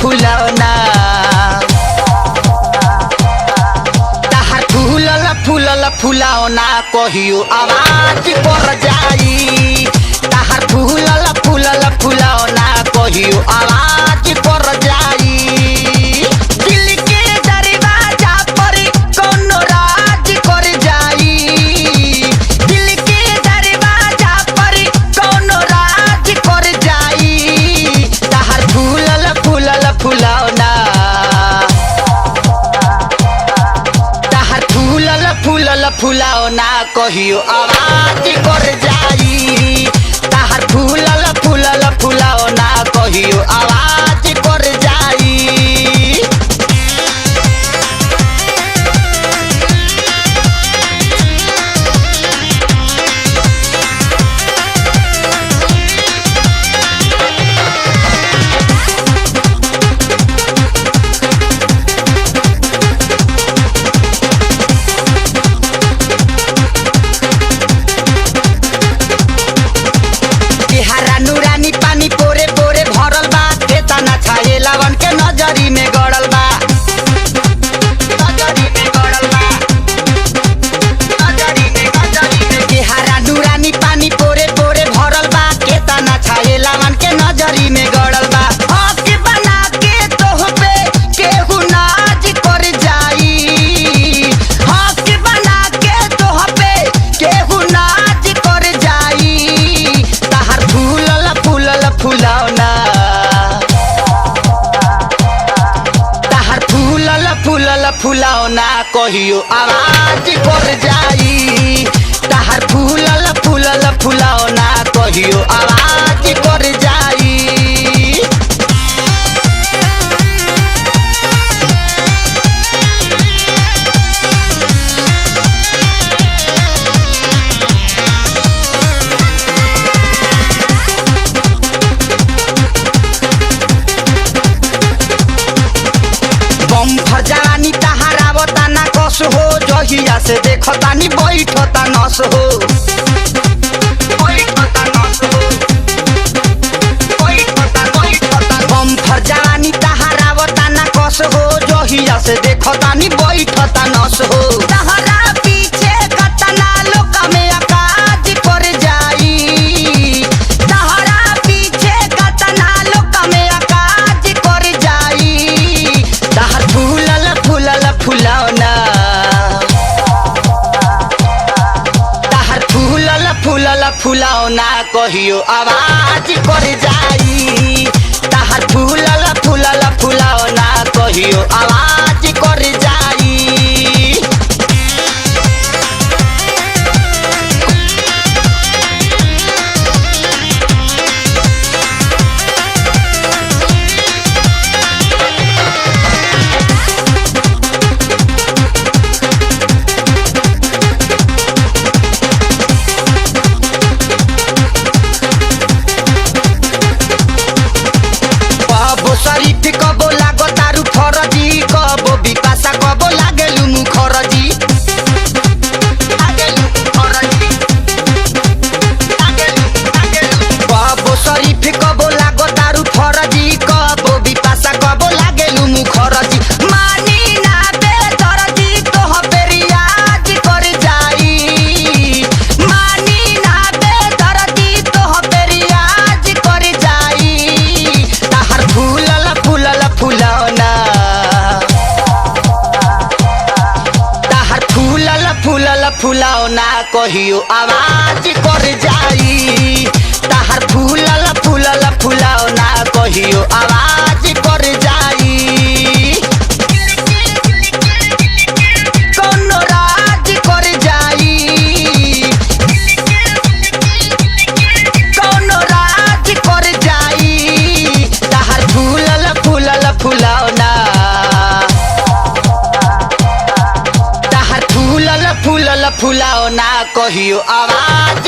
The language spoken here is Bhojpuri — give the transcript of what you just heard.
फुलौना तहार फूलल फुलौना कहियो आवाज कर जाई। तहार फूलल फुलौना कहियो आवाज कर जाई। दिल के दरवाजा पर कोनो राज कर जाई। दिल के दरवाजा पर कोनो राज कर जाई। तहार फूलल फुलौना तहार फूलल फुलौना कहियो आवाज कर जाई। तहार फूलल फुलौना कहियो आवाज कर जाई। नूरानी पानी पोरे पोरे भरल बा। खेताना छाए लावन के नजरी में गड़ल बा। नूरानी पानी पोरे पोरे भरल बा। खेताना छाए लावन के नजरी में गड़ल बा। हक बना के तोह पे केहू नाज कर जाई। हक बना के तोह पे केहू नाज कर जाई। तहार फूलल फुलौना तहार फूलल फुलौना कहियो आवाज कर जाई। तहार फूलल फुलौना कहियो आवाज कर जाई। बम्फर जवानी तहार आवता ना कस हो। जहिया से देखतानी बैठता नस हो। बम्फर जवानी तहार आवता ना कस हो। जहिया से देखतानी बैठता नस हो। तहरा पीछे कतना लोग में अकाज कर जाई। तहरा पीछे कतना लोग में अकाज कर जाई। तहार फूलल फुलौना तहार फूलल फुलौना कहियो आवाज कर जाई। तहार फूलल फुलौना कहियो आवाज कर जाई। कबो शरीफ कबो लागो तारू फरजी। कबो बिपाशा कबो लागेलु मुखरजी। कबो शरीफ कबो लागो तारू फरजी। कबो बिपाशा कबो लागेलु मुखरजी। मानी ना बेदर्दी तोह पे रियाज कर जाई। मानी ना बेदर्दी तोह पे रियाज कर जाई। तहार फूलल फुलौना तहार फूलल फुलौना कहियो आवाज कर जाई। तहार फूलल फुलौना कहियो आवाज कर जाई। कोनो राज कर जाई। कोनो राज कर जाई। तहार फूलल फुलौना तहार फूलल फुलौना कहियो आवाज